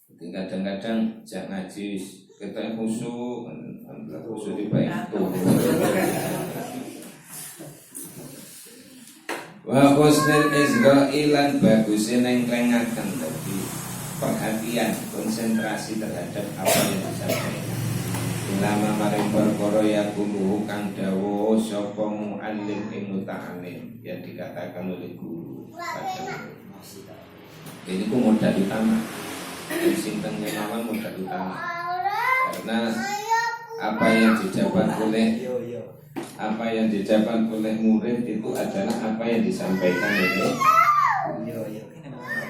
Speaker 1: Jadi kadang-kadang jak ngaji kita khusyuk, khusyuk di baik itu. Wa husnul izra'ilan bagusnya nengklengaken tadi perhatian, konsentrasi terhadap apa yang disampaikan. Lama maring perkara yakuluhu kang dawuh sapa muallim ing muta'allim yang dikatakan oleh guru. Ini ku modal utama. Sing teng mawon modal utama. Karena apa yang didapat oleh murid itu adalah apa yang disampaikan oleh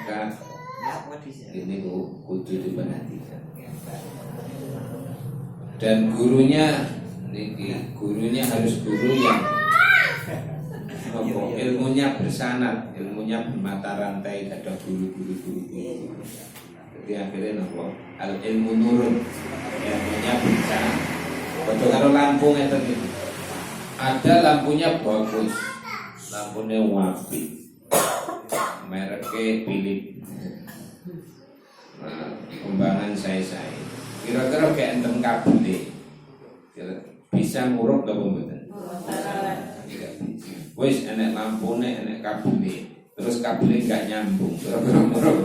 Speaker 1: maka ini kudu diperhatikan. Dan gurunya harus guru yang ilmunya bersanad, ilmunya bermata rantai, ada guru. Jadi akhirnya al ilmu nurun, ilmunya bisa. Betul kalau lampu itu ada lampunya bagus, lampunya wapi, mereknya Philips, kembangan saya. Kira-kira kayak enten kabel bisa nguruk gak pembuatan? Wis enek lampune, enek kabel, terus kabelnya gak nyambung, kira-kira nguruk?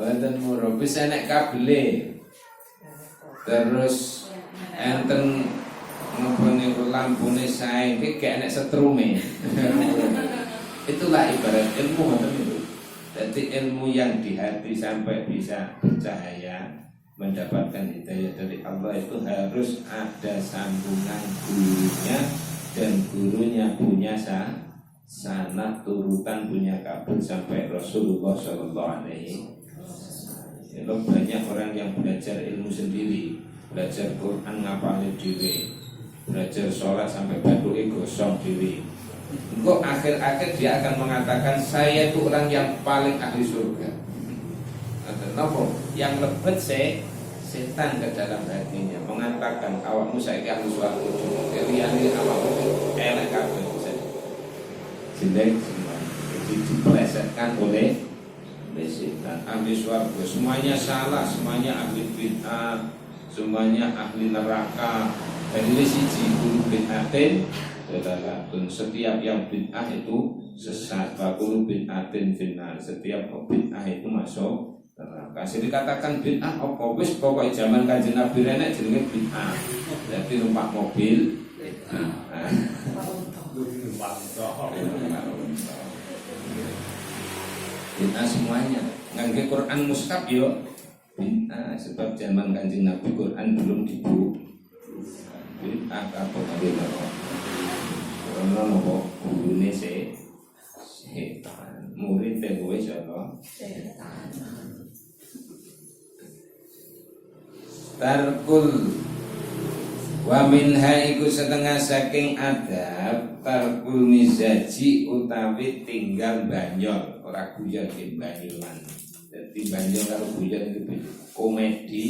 Speaker 1: Enten nguruk, bisa enek kabel, terus enten ngepone lampune saya, kayak enek setrume. Itulah ibarat ilmu itu. Jadi ilmu yang di hati sampai bisa bercahaya, mendapatkan hidayah dari Allah itu harus ada sambungan gurunya, dan gurunya punya sanad turutan, punya kabel sampai Rasulullah SAW. Kalau banyak orang yang belajar ilmu sendiri, belajar Quran ngapalin diri, belajar sholat sampai baduke gosong diri. Engkau akhir-akhir dia akan mengatakan saya itu orang yang paling ahli surga. Kenapa? Yang lebet setan ke dalam hatinya mengatakan awakmu saiki ahli swarga, liyane awakmu elek kabeh. Jelek semua. Jadi dipelesetkan oleh setan. Ahli swarga semuanya salah, semuanya ahli bid'ah, semuanya ahli neraka. Jadi siji guru bid'atin dalalatun, setiap yang bid'ah itu sesat. Bakul bid'atin finnar, setiap bid'ah itu masuk neraka. Jadi dikatakan bid'ah apa wis pokoke zaman Kanjeng Nabi renek jenenge bid'ah. Berarti numpak mobil bid'ah semuanya. Ngangge Quran mushaf yo bid'ah, sebab zaman Kanjeng Nabi Quran belum dibuat. Bid'ah apa kali karena nopo gurune setan, murid tewe sapa setan. Tarkul wa minha iku setengah saking adab tarkul mizaji utawi tinggal banyol, ora guyon ing banyolan. Jadi banyol karo guyon itu beda. Komedi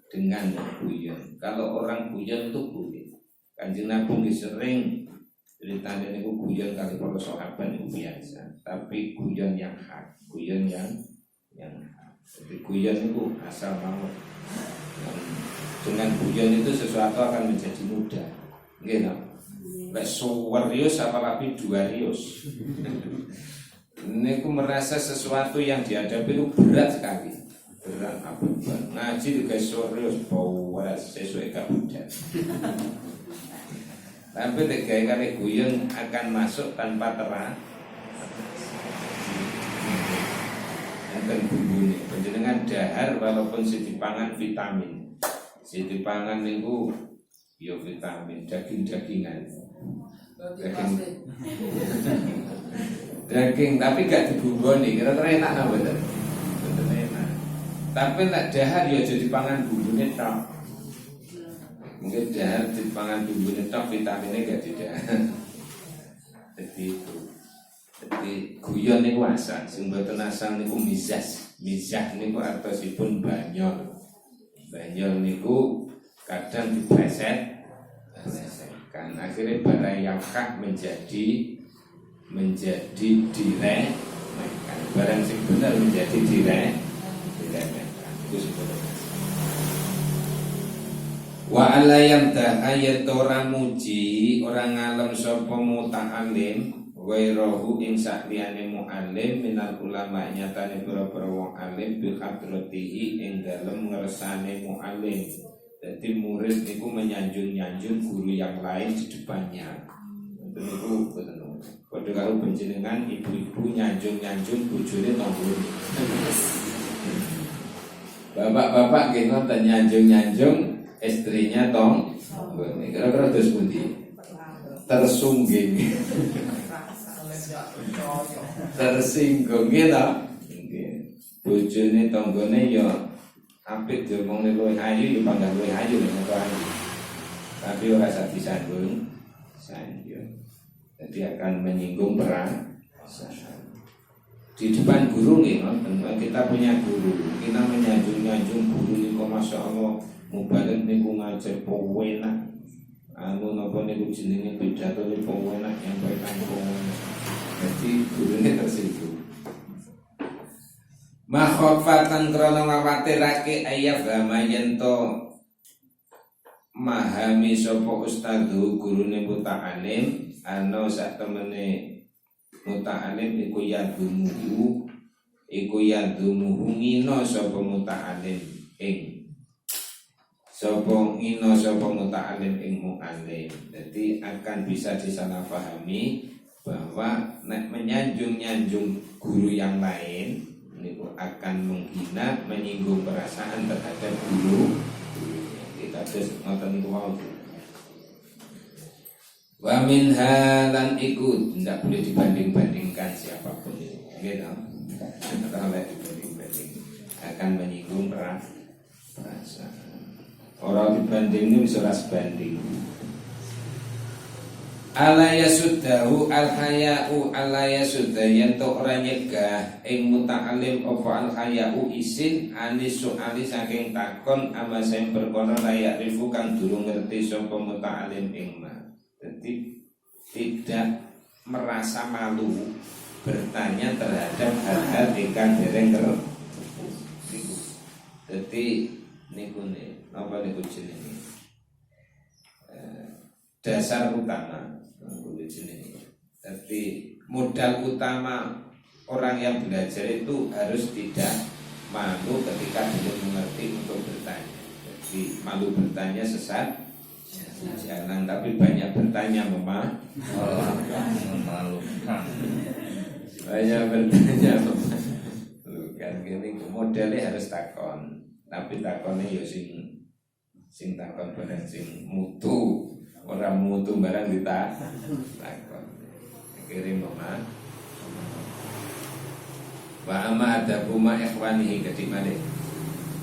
Speaker 1: dengan guyon. Kalau orang guyon itu boleh. Kanjeng Nabi sering ceritanya ini guyon kali para sahabat itu biasa. Tapi guyon yang hak, guyon yang hak. Jadi guyon itu asal mau. Dengan guyon itu sesuatu akan menjadi mudah. Nggih ta? Lek suwerius apalagi duarius. Niku merasa sesuatu yang dihadapi itu berat sekali. Berat apa? Ngaji juga suwerius bawa sesuai kabudan. Tapi tegai kali guyon akan masuk tanpa terang. Enten bumbune panjenengan dahar walaupun sedipangan vitamin. Sedipangan niku ya vitamin, daging-dagingan. Daging tapi gak dibumboni, kira-kira enak apa bener? Bener enak. Tapi nek dahar ya jadi pangan bumbune tok. Mungkin dahar dipangan bumbune tok, vitaminnya gak tidak. Jadi itu. Jadi guyon niku asal, sing mboten asal niku mizah. Mizah niku artosipun banyol. Banyol niku kadang dipleset kan akhirnya barang yang hak menjadi diremehkan, barang sing benar menjadi diremehkan. Itu sebenarnya. Wa alayam dah ayat orang muji orang alam sapa muta'alim wairahu ing sakliyane mu'alim minal ulama nyatane para wong alim bi hadratihi ing dalem ngersane mu'alim. Jadi murid niku menyanjung-nyanjung guru yang lain di depannya. Itu niku betul. Padha karo panjenengan ibu-ibu nyanjung-nyanjung bojone tanggone. Bapak-bapak nggih ngoten nyanjung-nyanjung istrinya tanggone. Kira-kira terus pundi? Tersungging. Tersinggung gitu. Bojone tanggone ya apik diomongne luwih ayu ya panggal luwih ayu nek ayu. Tapi ora sak disanggung sanjung. Jadi akan menyinggung perasaan. Di depan guru nih, kita punya guru, kita menyanjung-nyanjung guru niku masyaallah mubalek niku ngajar pewenak. Anu napa niku jenenge pidato niku pewenak yang baik pewenak. Jadi gurunya tersinggung. Makhofatan krono ngawatirake ayat gamayen to mahami sapa ustadhu gurune muta'alim ana sak temene muta'alim iku yadumuhu ngino sapa muta'alim ing sapa muta'alim ing mu'alim. Jadi akan bisa disalahpahami bahwa nek menyanjung-nyanjung guru yang lain niku akan menghina, menyinggung perasaan terhadap guru. Kita terus ngoten niku wae. Wa min halan iku tidak boleh dibanding-bandingkan siapapun itu. Gitu. Kalau dibanding-banding akan menyinggung perasaan. Orang dibanding ini bisa sebanding. Alaya sudahu al-haya'u alaya sudah yang to ora nyegah ing muta'alim apa al-haya'u isin anis so'ali saking takon ama sing perkara layak rifu kang durung ngerti sapa muta'alim ing ma. Jadi tidak merasa malu bertanya terhadap hal-hal ingkang dereng ngerti. Jadi niku apa niku jenenge? Dasar utama. Jadi modal utama orang yang belajar itu harus tidak malu ketika belum mengerti untuk bertanya. Jadi malu bertanya sesat jangan, tapi banyak bertanya memalukan. Banyak bertanya memalukan. Gini modelnya harus takon, tapi takonnya ya sing takon barang sing mutu. Orang mutu barang ditakon. Kirim mama. Wa ama adabu ma ikhwanihi kedik malih.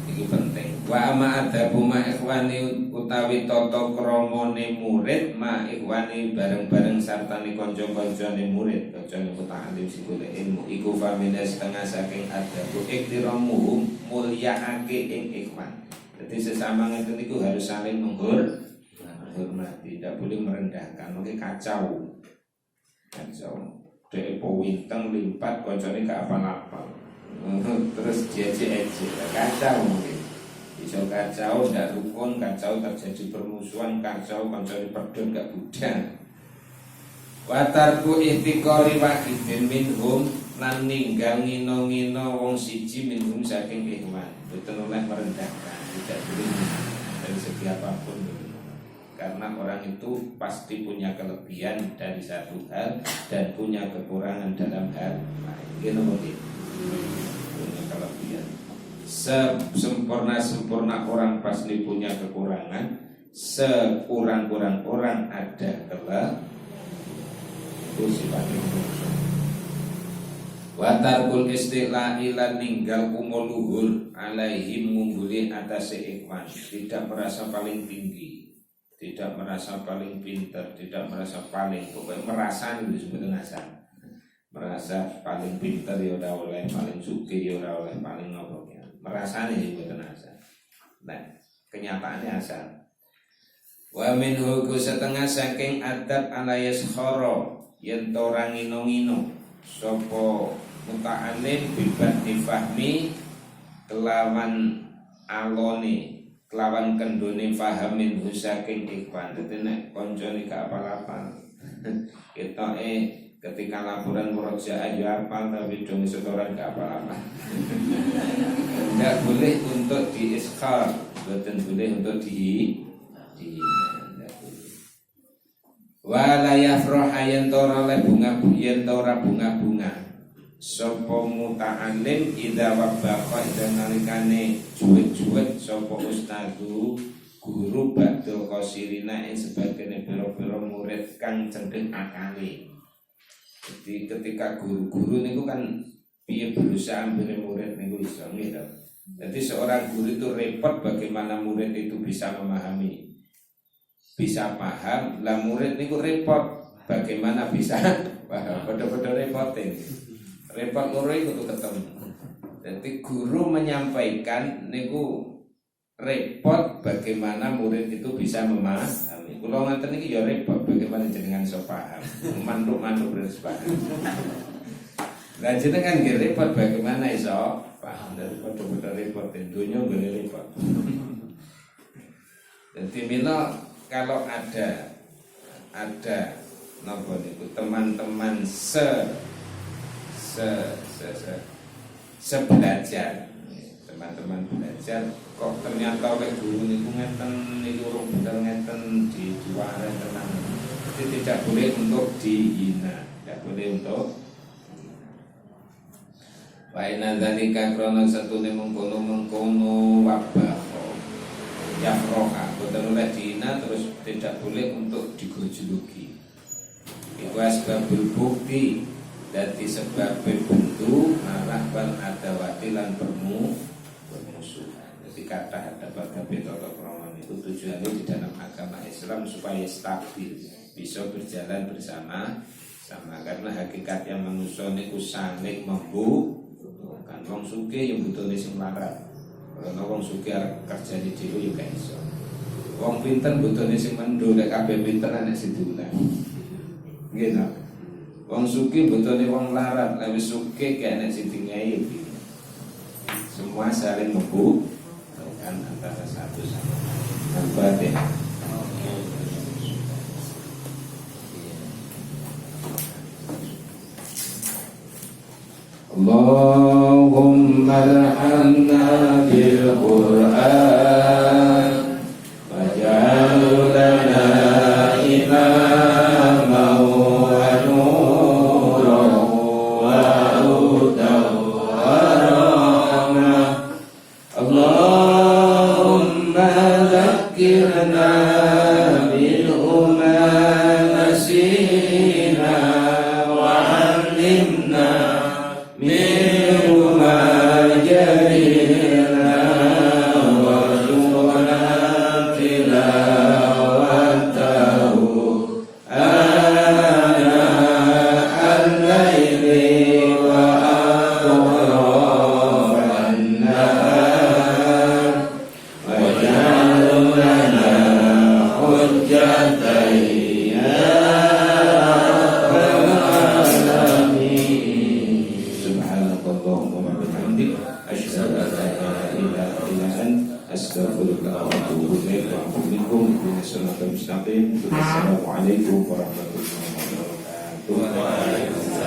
Speaker 1: Iki penting. Wa ama adabu ma ikhwani utawi tata kramane murid ma ikhwani bareng-bareng sartane kanca-kancane murid, kancane muta'alim sing golek ilmu iku famina setengah saking adabu iktiramuhum mulyaake ing ikhwan. Jadi sesama ngeten niku harus saling menghormati, tidak boleh merendahkan. Mungkin kacau. Dek powinteng limpat koncone gak apa-apa. Terus jejek kacau mungkin. Bisa kacau, ndak rukun, kacau terjadi permusuhan, kacau koncone pedhot gak budal. Watarku ihtiqari wahidin minhum lan ninggal ngino-ngino wong siji minhum saking ikhwan. Boten oleh merendahkan, tidak boleh dari segi apapun. Karena orang itu pasti punya kelebihan dari satu hal dan punya kekurangan dalam hal lain. Gitu mungkin punya kelebihan. Sempurna-sempurna orang pasti punya kekurangan,
Speaker 2: sekurang-kurang orang ada kelak itu sifatnya menungso. Wa tarkul istilahi lan ninggal kumuluhur alaihim mungguli atase ikhwan, tidak merasa paling tinggi, tidak merasa paling pintar, tidak merasa paling, pokoknya merasa itu sebenarnya merasa paling pintar ya ora oleh, paling sugih ya ora oleh, paling nopo ya. Merasane ya mboten asal. Nah, kenyataannya asal. Wa minhu setengah saking adab alayas khoro yen to ora ngino-ngino sapa muta'alim bibat difahmi kelawan alone, kelawan kendone fahamin saking ikhwan. Dadi nek kancane gak apal-apal ketoke ketika laporan murojaah ya apal tapi dong setoran gak apa-apa. Tidak boleh untuk di-iskhar, bukan boleh untuk di wala yafraha yen tora le bunga yen tora bunga-bunga sapa muta'alim idza wabaqa ida nalikane juwet-juwet sapa ustadu guru badul qasirina ing sebagene pira-pira murid kang cendhek akale. Jadi ketika guru-guru niku kan piye berusaha ambire murid niku iso nggih. Jadi seorang guru itu repot bagaimana murid itu bisa memahami, bisa paham. Lah murid niku repot bagaimana bisa paham. Padha-padha repotin. Repot loro iku ketemu. Jadi guru menyampaikan niku repot bagaimana murid itu bisa memahami. Kula ngaten iki ya repot bagaimana jenengan iso paham. Mantuk-mantuk terus paham. Lah jenengan nggih repot bagaimana iso paham. Padha-padha repot dunya nggih repot. Jadi mila kalau ada napa niku teman-teman sebelajar, teman-teman belajar kok ternyata oleh guru niku ngeten niku urung bener ngeten diwarai tenang. Jadi tidak boleh untuk dihina, tidak boleh untuk Waina dzalika krana satune mengkono-mengkono wabah ya roha, boten oleh dihina terus tidak boleh untuk digojologi. Iku asbabul bukti dadi sebab bentu marah bal adawati lan permusuhan. Jadi kata ada pada tata krama itu tujuannya di dalam agama Islam supaya stabil, bisa berjalan bersama karena hakikatnya manusia niku saling membutuhkan. Wong sugih yang butuhne sing larat. Karena wong sugih arep kerjane dhewe ya gak iso. Wong pinter butuhne sing mendho, nek kabeh pinter ana sing diulang. Nggih ta? Wong sugih butuhne wong larat, lek wis sugih gak ana sing dingai. Semua saling membutuhkan antara satu sama lain. Al-Fatihah. Allahumma arhamna bil Qur'an waj'al lana imaman wa nuran wa hudan wa rahmah. Allahumma zakkirna minhu ma nasina wa 'allimna Assalamualaikum warahmatullahi wabarakatuh.